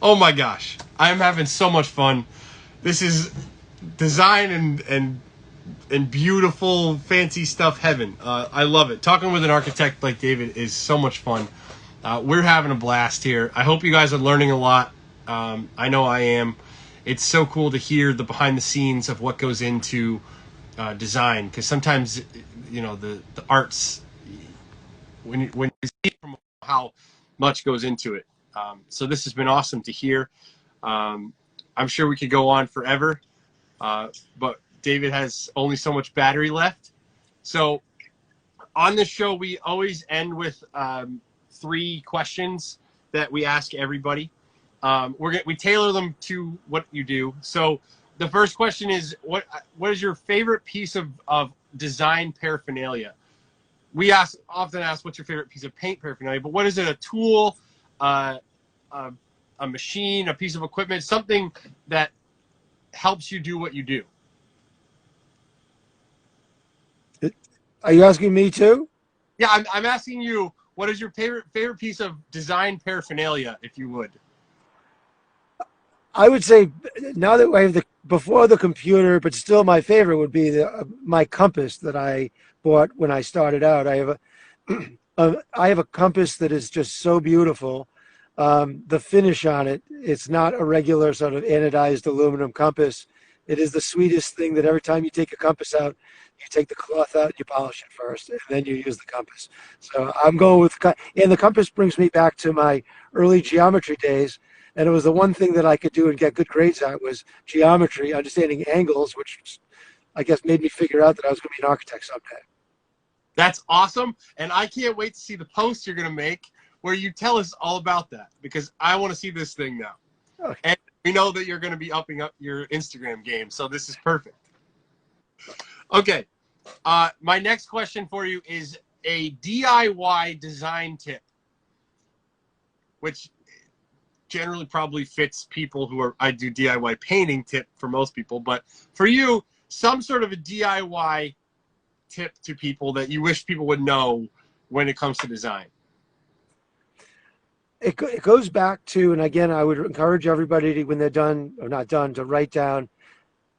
Oh my gosh, I'm having so much fun. This is design and beautiful, fancy stuff heaven. I love it. Talking with an architect like David is so much fun. We're having a blast here. I hope you guys are learning a lot. I know I am. It's so cool to hear the behind the scenes of what goes into design, because sometimes, the arts, when you see from how much goes into it. So this has been awesome to hear. I'm sure we could go on forever, but David has only so much battery left. So on this show, we always end with 3 questions that we ask everybody. We tailor them to what you do. So the first question is, what is your favorite piece of design paraphernalia? We often ask, what's your favorite piece of paint paraphernalia? But what is it? A tool, a machine, a piece of equipment, something that helps you do what you do? Are you asking me too? Yeah, I'm asking you, what is your favorite piece of design paraphernalia, if you would? I would say now that I have before the computer, but still my favorite would be my compass that I bought when I started out. I have I have a compass that is just so beautiful. The finish on it, it's not a regular sort of anodized aluminum compass. It is the sweetest thing that every time you take a compass out, you take the cloth out and you polish it first, and then you use the compass. So I'm going with, and the compass brings me back to my early geometry days. And it was the one thing that I could do and get good grades at was geometry, understanding angles, which I guess made me figure out that I was going to be an architect someday. That's awesome. And I can't wait to see the post you're going to make where you tell us all about that, because I want to see this thing now. Okay. And we know that you're going to be upping up your Instagram game, so this is perfect. Okay. My next question for you is a DIY design tip, which generally probably fits people I do DIY painting tip for most people, but for you, some sort of a DIY tip to people that you wish people would know when it comes to design. It goes back to, and again, I would encourage everybody to, when they're done or not done, to write down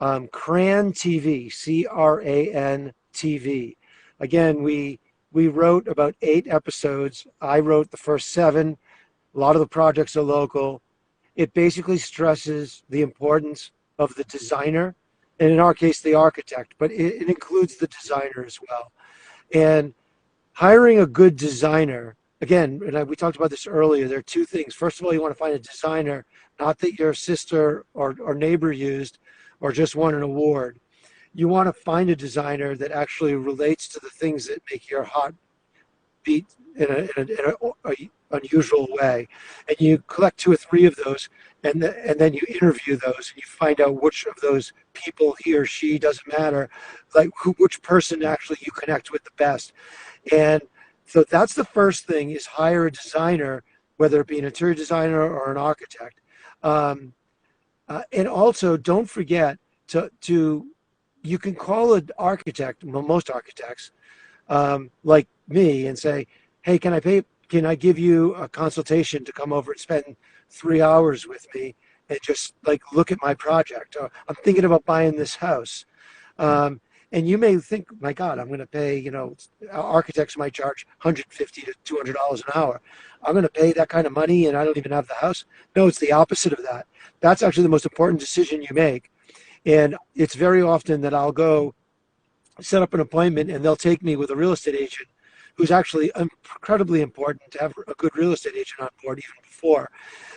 CRAN TV, CRAN TV. Again, we wrote about 8 episodes. I wrote the first 7. A lot of the projects are local. It basically stresses the importance of the designer, and in our case, the architect, but it includes the designer as well. And hiring a good designer, again, and we talked about this earlier, there are 2 things. First of all, you want to find a designer, not that your sister or neighbor used or just won an award. You want to find a designer that actually relates to the things that make your heart beat in a unusual way, and you collect 2 or 3 of those, and then you interview those, and you find out which of those people, he or she, doesn't matter, like which person actually you connect with the best. And so that's the first thing, is hire a designer, whether it be an interior designer or an architect. And also, don't forget to you can call an architect, well, most architects, like me, and say, hey, can I give you a consultation to come over and spend 3 hours with me and just like look at my project? Or, I'm thinking about buying this house. And you may think, my God, I'm going to pay, architects might charge $150 to $200 an hour. I'm going to pay that kind of money and I don't even have the house. No, it's the opposite of that. That's actually the most important decision you make. And it's very often that I'll go set up an appointment and they'll take me with a real estate agent, who's actually incredibly important to have a good real estate agent on board even before.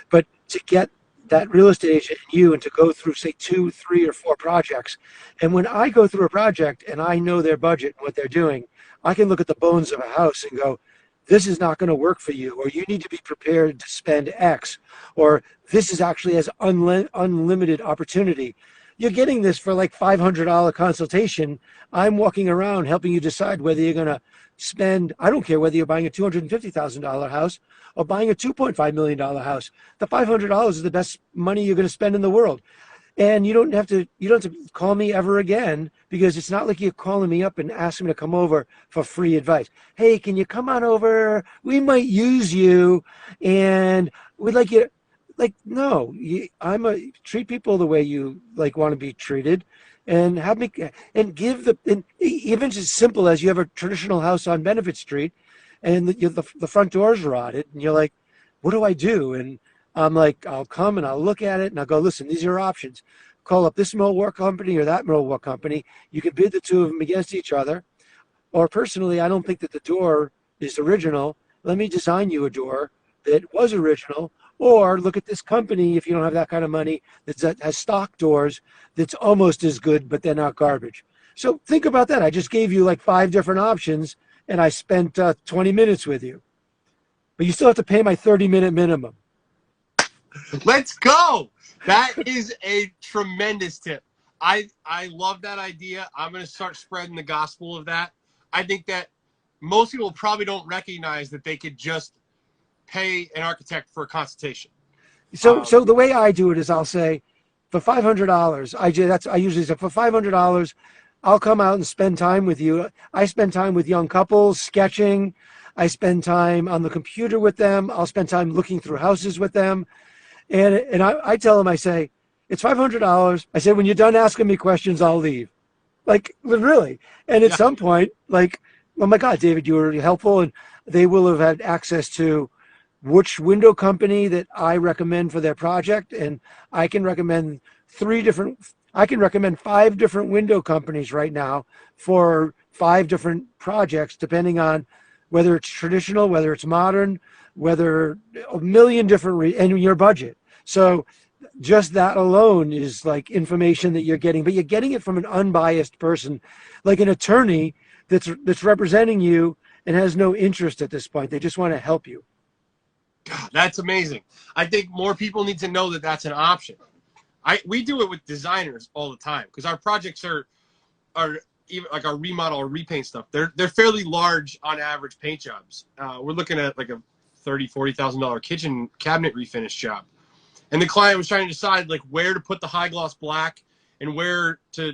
But to get that real estate agent and you, and to go through, say, 2, 3, or 4 projects. And when I go through a project and I know their budget and what they're doing, I can look at the bones of a house and go, this is not going to work for you, or you need to be prepared to spend X, or this is actually has unlimited opportunity. You're getting this for like $500 consultation. I'm walking around helping you decide whether you're going to spend, I don't care whether you're buying a $250,000 house or buying a $2.5 million house. The $500 is the best money you're going to spend in the world. And you don't have to call me ever again, because it's not like you're calling me up and asking me to come over for free advice. Hey, can you come on over? We might use you, and we'd like you. like, no, treat people the way you like want to be treated, and have me and give and even as simple as you have a traditional house on Benefit Street, and the front doors are rotted, and you're like, what do I do? And I'm like, I'll come and I'll look at it and I'll go, listen, these are your options. Call up this millwork company or that millwork company. You can bid the two of them against each other. Or personally, I don't think that the door is original. Let me design you a door that was original. Or look at this company, if you don't have that kind of money, that has stock doors that's almost as good, but they're not garbage. So think about that. I just gave you like 5 different options, and I spent 20 minutes with you. But you still have to pay my 30-minute minimum. Let's go. That is a tremendous tip. I love that idea. I'm going to start spreading the gospel of that. I think that most people probably don't recognize that they could just pay an architect for a consultation. So the way I do it is I'll say, for $500, I usually say for $500, I'll come out and spend time with you. I spend time with young couples sketching. I spend time on the computer with them. I'll spend time looking through houses with them. And I tell them, I say, it's $500. I said, when you're done asking me questions, I'll leave. Like, really. And at some point, like, oh my God, David, you were really helpful. And they will have had access to which window company that I recommend for their project. And I can recommend 5 different window companies right now for 5 different projects, depending on whether it's traditional, whether it's modern, whether a million different, and your budget. So just that alone is like information that you're getting, but you're getting it from an unbiased person, like an attorney that's representing you and has no interest at this point. They just want to help you. God, that's amazing. I think more people need to know that that's an option. We do it with designers all the time because our projects are even like our remodel or repaint stuff. They're fairly large on average paint jobs. We're looking at like a $30,000-$40,000 kitchen cabinet refinish job, and the client was trying to decide like where to put the high gloss black and where to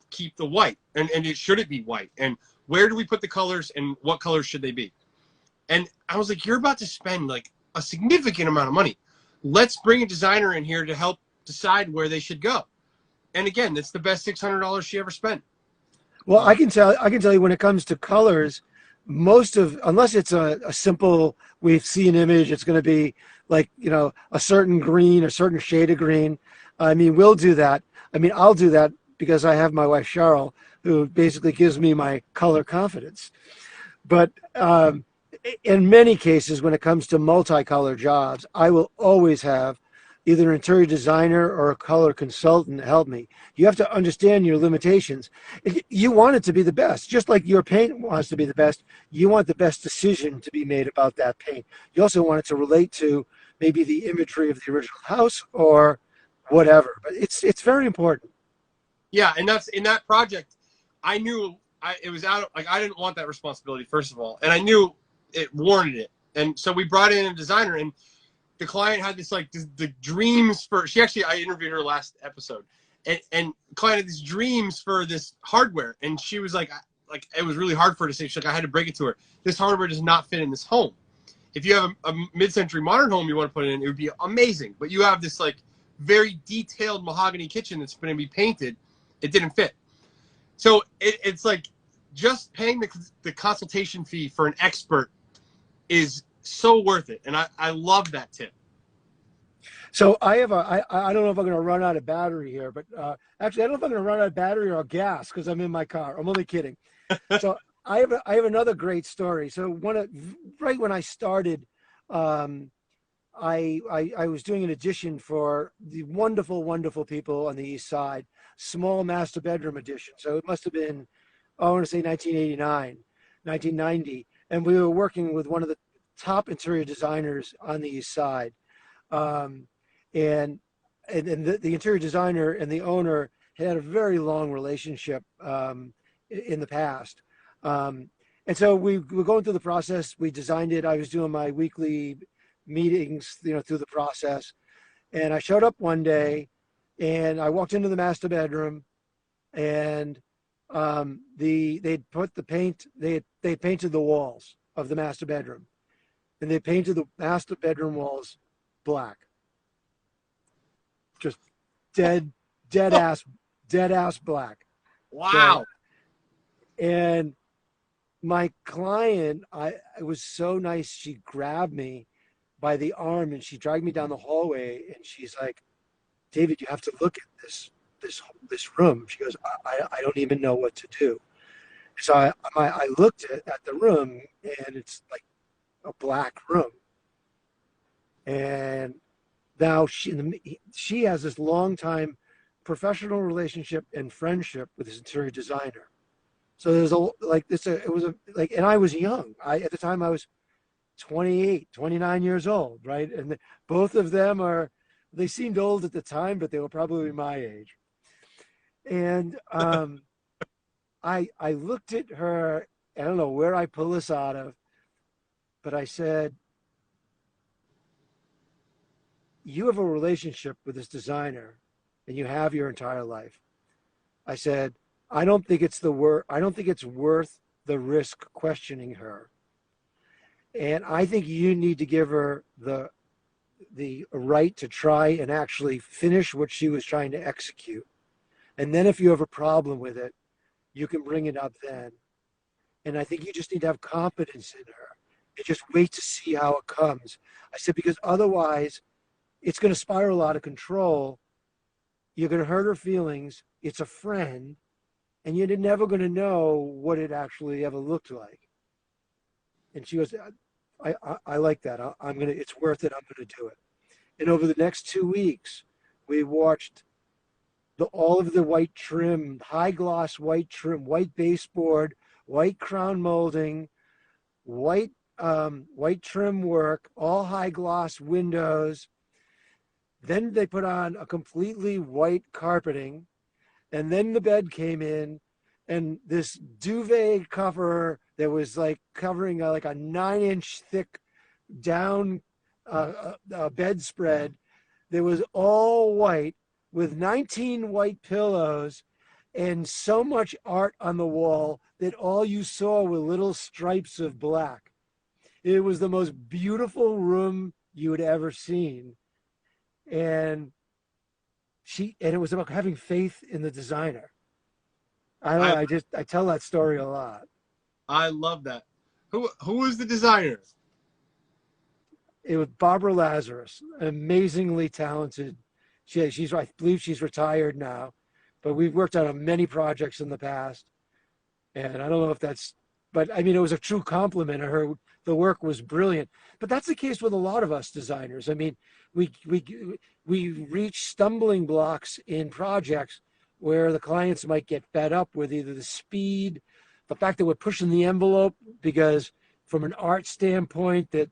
keep the white, and should it be white, and where do we put the colors and what colors should they be? And I was like, you're about to spend like a significant amount of money. Let's bring a designer in here to help decide where they should go. And again, that's the best $600 she ever spent. Well, I can tell you when it comes to colors, unless it's a simple, we see an image, it's going to be like, a certain green, a certain shade of green. I mean, we'll do that. I mean, I'll do that because I have my wife, Cheryl, who basically gives me my color confidence. But in many cases, when it comes to multicolor jobs, I will always have either an interior designer or a color consultant help me. You have to understand your limitations. You want it to be the best, just like your paint wants to be the best. You want the best decision to be made about that paint. You also want it to relate to maybe the imagery of the original house or whatever. But it's very important. Yeah, and that's in that project. I knew it was out. Like I didn't want that responsibility first of all, and I knew it warranted it. And so we brought in a designer, and the client had this like the dreams for. I interviewed her last episode, and the client had these dreams for this hardware, and she was like it was really hard for her to say. She's like, I had to break it to her. This hardware does not fit in this home. If you have a mid-century modern home you want to put it in, it would be amazing. But you have this like very detailed mahogany kitchen that's going to be painted. It didn't fit. So it's like just paying the consultation fee for an expert is so worth it. And I love that tip. So I don't know if I'm going to run out of battery here, but actually I don't know if I'm going to run out of battery or gas because I'm in my car. I'm only kidding. So I have another great story. So right when I started, I was doing an addition for the wonderful, wonderful people on the East Side, small master bedroom addition. So it must have been, I want to say 1989, 1990. And we were working with one of the top interior designers on the East Side. And the interior designer and the owner had a very long relationship in the past. And so we were going through the process. We designed it. I was doing my weekly meetings, through the process. And I showed up one day and I walked into the master bedroom and they'd put the paint, they painted the walls of the master bedroom, and they painted the master bedroom walls black. dead, dead ass, dead ass black. Wow. And my client, it was so nice. She grabbed me by the arm and she dragged me down the hallway and she's like, David, you have to look at this room. She goes, I don't even know what to do. So I looked at the room and it's like a black room. And now she has this long time professional relationship and friendship with this interior designer. So there's and I was young. At the time I was 28, 29 years old, right? And both of them they seemed old at the time, but they were probably my age. And I looked at her, I don't know where I pulled this out of, but I said, you have a relationship with this designer and you have your entire life. I said, I don't think it's worth the risk questioning her. And I think you need to give her the right to try and actually finish what she was trying to execute. And then if you have a problem with it, you can bring it up then. And I think you just need to have confidence in her and just wait to see how it comes. I said, because otherwise it's going to spiral out of control. You're going to hurt her feelings. It's a friend. And you're never going to know what it actually ever looked like. And she goes, I like that. It's worth it. I'm going to do it. And over the next 2 weeks, we watched all of the white trim, high gloss white trim, white baseboard, white crown molding, white trim work, all high gloss windows. Then they put on a completely white carpeting. And then the bed came in and this duvet cover that was like covering like a 9-inch thick down bedspread that was all white with 19 white pillows and so much art on the wall that all you saw were little stripes of black. It was the most beautiful room you had ever seen. And it was about having faith in the designer. I tell that story a lot. I love that. Who was the designer? It was Barbara Lazarus, amazingly talented. I believe she's retired now, but we've worked on many projects in the past. And I don't know if but I mean, it was a true compliment of her. The work was brilliant, but that's the case with a lot of us designers. I mean, we reach stumbling blocks in projects where the clients might get fed up with either the speed, the fact that we're pushing the envelope because from an art standpoint that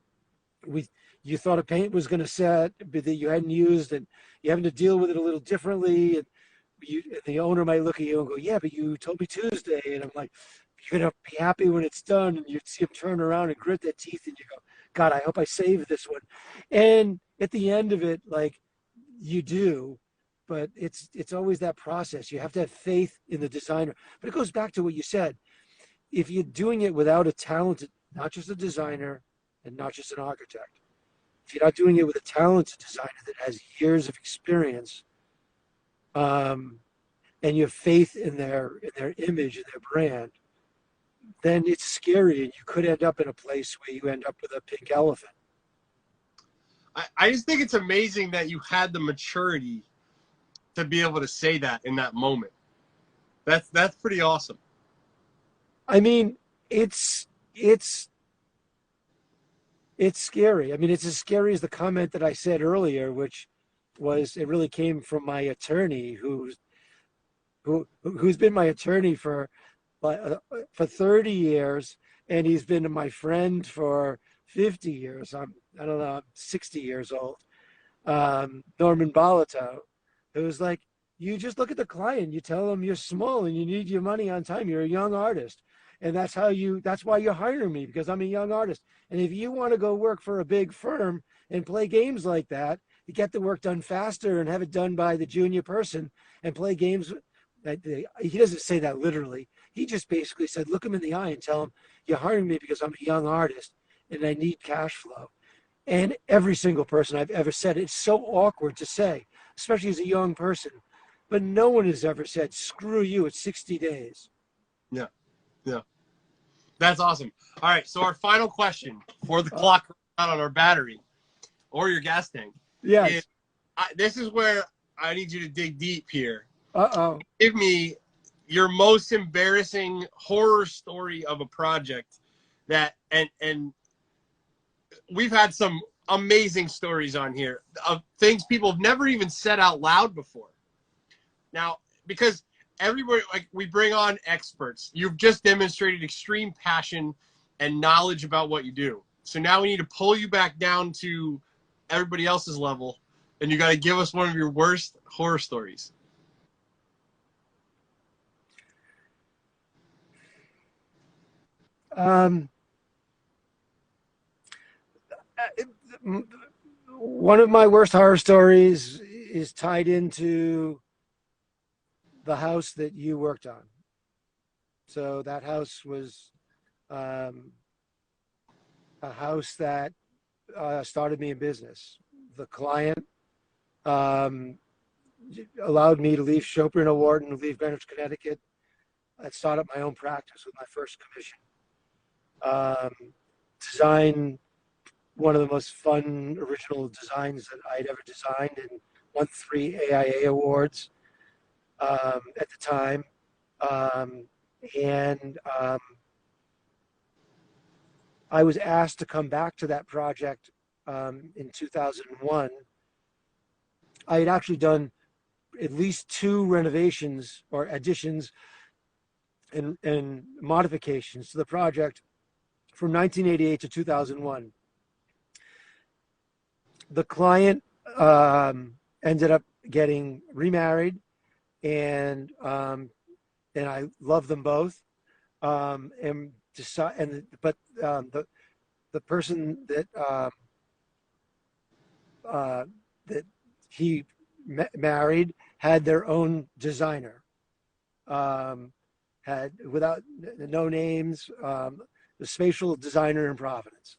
you thought a paint was going to set, but that you hadn't used, and you're having to deal with it a little differently. And the owner might look at you and go, yeah, but you told me Tuesday. And I'm like, you're going to be happy when it's done. And you'd see him turn around and grit their teeth and you go, God, I hope I saved this one. And at the end of it, like you do, but it's always that process. You have to have faith in the designer. But it goes back to what you said. If you're doing it without a talented, not just a designer and not just an architect, if you're not doing it with a talented designer that has years of experience, and you have faith in their image and their brand, then it's scary, and you could end up in a place where you end up with a pink elephant. I just think it's amazing that you had the maturity to be able to say that in that moment. That's pretty awesome. I mean, it's scary. I mean, it's as scary as the comment that I said earlier, which was it really came from my attorney, who's been my attorney for 30 years, and he's been my friend for 50 years. I don't know, I'm 60 years old. Norman Balato, it was like, you just look at the client, you tell them you're small and you need your money on time. You're a young artist. And that's why you're hiring me, because I'm a young artist. And if you want to go work for a big firm and play games like that, you get the work done faster and have it done by the junior person and play games. He doesn't say that literally. He just basically said, look him in the eye and tell him, you're hiring me because I'm a young artist and I need cash flow. And every single person I've ever said, it's so awkward to say. especially as a young person. But no one has ever said, screw you, it's 60 days. Yeah. Yeah. That's awesome. All right. So our final question for the clock out on our battery or your gas tank is, Yes. this is where I need you to dig deep here. Uh-oh. Give me your most embarrassing horror story of a project that, and we've had some amazing stories on here of things people have never even said out loud before. Now, because everybody, like, we bring on experts. You've just demonstrated extreme passion and knowledge about what you do. So now we need to pull you back down to everybody else's level, and you got to give us one of your worst horror stories. Um, one of my worst horror stories is tied into the house that you worked on. So that house was um, a house that started me in business. The client um, allowed me to leave Chopin and Wharton, leave Greenwich, Connecticut, and start up my own practice with my first commission. Design one of the most fun original designs that I'd ever designed, and won 3 AIA awards at the time. Um, and I was asked to come back to that project in 2001. I had actually done at least 2 renovations or additions and modifications to the project from 1988 to 2001. The client ended up getting remarried, and I love them both. And but the person that that he married had their own designer. Had without no names, the spatial designer in Providence,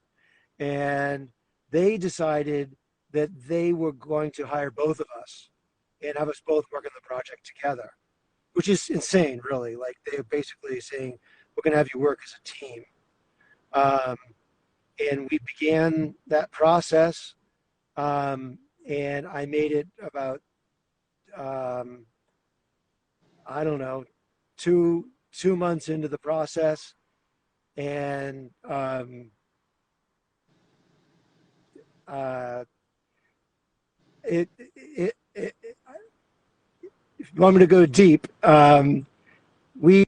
and they decided that they were going to hire both of us and have us both work on the project together, which is insane, really. Like, they're basically saying, we're going to have you work as a team. Um, and we began that process, and I made it about, I don't know, two months into the process, and uh, it if you want me to go deep, we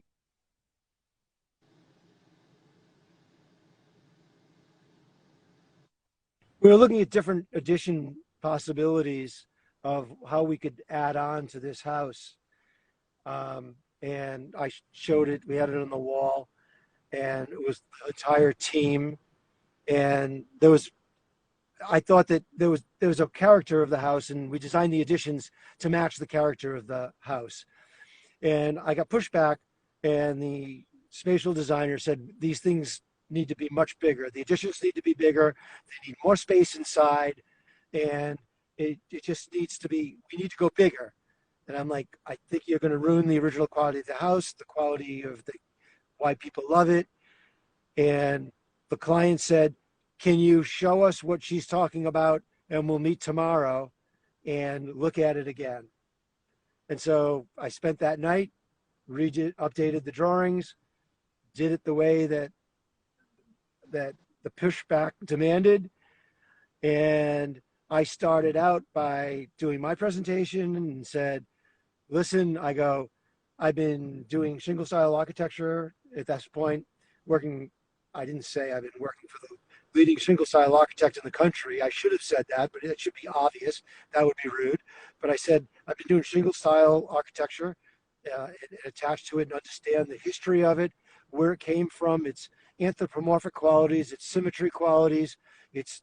were looking at different addition possibilities of how we could add on to this house. And I showed it, we had it on the wall, and it was the entire team. And I thought that there was a character of the house, and we designed the additions to match the character of the house. And I got pushback, and the spatial designer said these things need to be much bigger. The additions need to be bigger. They need more space inside, and it just needs to be. We need to go bigger. And I'm like, I think you're going to ruin the original quality of the house, the quality of the why people love it. And the client said, "Can you show us what she's talking about, and we'll meet tomorrow and look at it again?" And so I spent that night, updated the drawings, did it the way that the pushback demanded, and I started out by doing my presentation and said, "Listen," I go, "I've been doing shingle style architecture at this point, working." I didn't say I've been working for the leading shingle style architect in the country. I should have said that, but it should be obvious. That would be rude. But I said, I've been doing shingle style architecture, and attached to it, and understand the history of it, where it came from, its anthropomorphic qualities, its symmetry qualities, its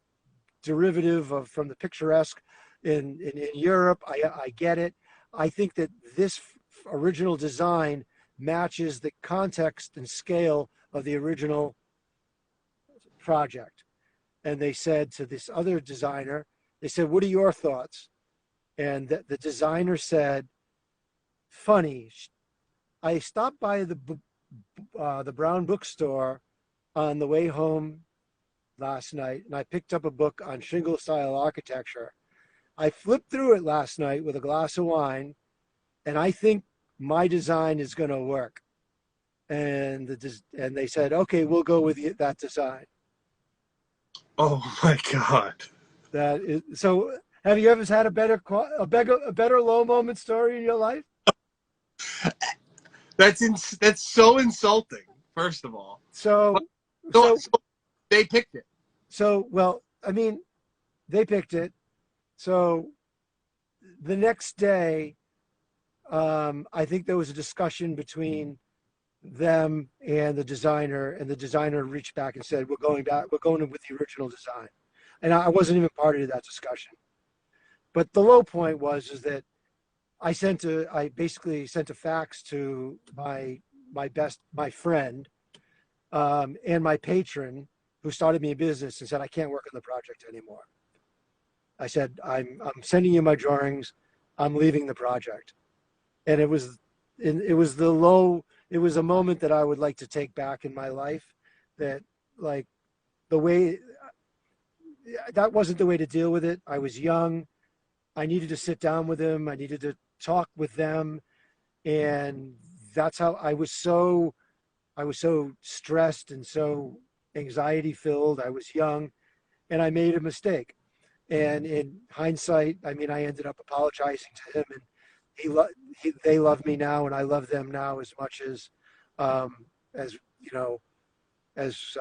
derivative from the picturesque in Europe. I get it. I think that this original design matches the context and scale of the original project. And they said to this other designer, they said, "What are your thoughts?" And the designer said, funny, I stopped by the Brown bookstore on the way home last night, and I picked up a book on shingle style architecture. I flipped through it last night with a glass of wine, and I think my design is going to work. And they said, okay, we'll go with that design. Oh my God. That is so. Have you ever had a better low moment story in your life? That's so insulting. First of all, So, so, so, so they picked it. so, well, I mean, they picked it. So the next day, I think there was a discussion between them and the designer reached back and said, we're going with the original design. And I wasn't even part of that discussion. But the low point is that I basically sent a fax to my friend, and my patron who started me a business, and said, I can't work on the project anymore. I said, I'm sending you my drawings. I'm leaving the project. And it was a moment that I would like to take back in my life, that like that wasn't the way to deal with it. I was young. I needed to sit down with them. I needed to talk with them. And that's how I was so stressed and so anxiety filled. I was young, and I made a mistake. And in hindsight, I mean, I ended up apologizing to him, and they love me now, and I love them now as much as you know, as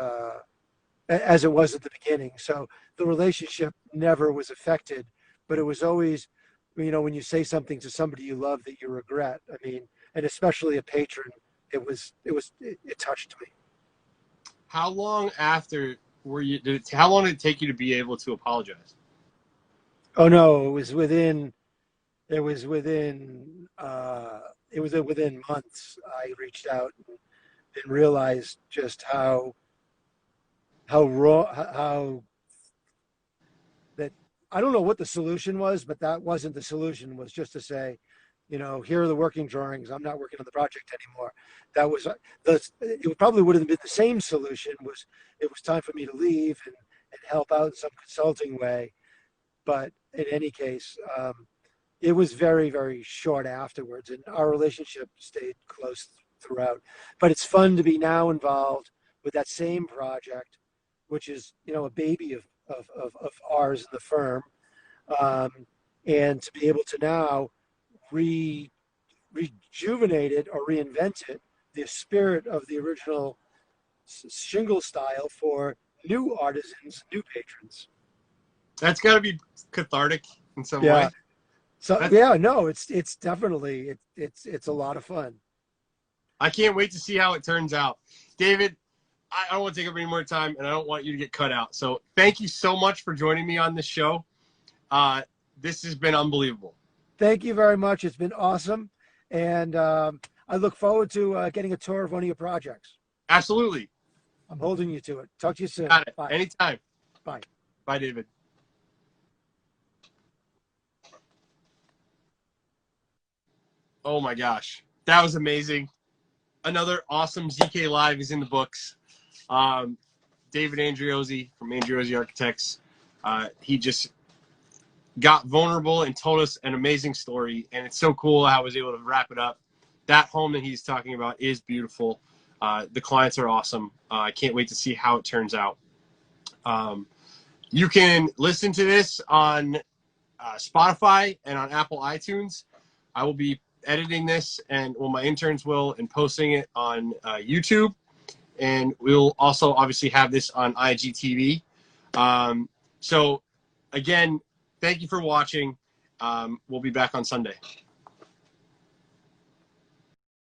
it was at the beginning. So the relationship never was affected, but it was always, when you say something to somebody you love that you regret. I mean, and especially a patron, it touched me. How long after how long did it take you to be able to apologize? Oh no, within months. I reached out and realized just how raw, how that I don't know what the solution was, but that wasn't the solution. Was just to say, here are the working drawings. I'm not working on the project anymore. That was it probably would have been the same solution. It was time for me to leave and help out in some consulting way. But in any case, it was very, very short afterwards, and our relationship stayed close throughout. But it's fun to be now involved with that same project, which is, a baby of ours in the firm, um, and to be able to now rejuvenate it or reinvent it, the spirit of the original shingle style for new artisans, new patrons. That's got to be cathartic in some way. Yeah. So That's, yeah, no, it's definitely it's a lot of fun. I can't wait to see how it turns out. David, I don't want to take up any more time, and I don't want you to get cut out. So thank you so much for joining me on this show. This has been unbelievable. Thank you very much. It's been awesome, and I look forward to getting a tour of one of your projects. Absolutely. I'm holding you to it. Talk to you soon. Got it. Bye. Anytime. Bye. Bye, David. Oh my gosh, that was amazing. Another awesome ZK Live is in the books. David Andreozzi from Andreozzi Architects. He just got vulnerable and told us an amazing story, and it's so cool how I was able to wrap it up. That home that he's talking about is beautiful. The clients are awesome. I can't wait to see how it turns out. You can listen to this on Spotify and on Apple iTunes. I will be editing this, and my interns will, and posting it on YouTube. And we'll also obviously have this on IGTV. So again, thank you for watching. We'll be back on Sunday.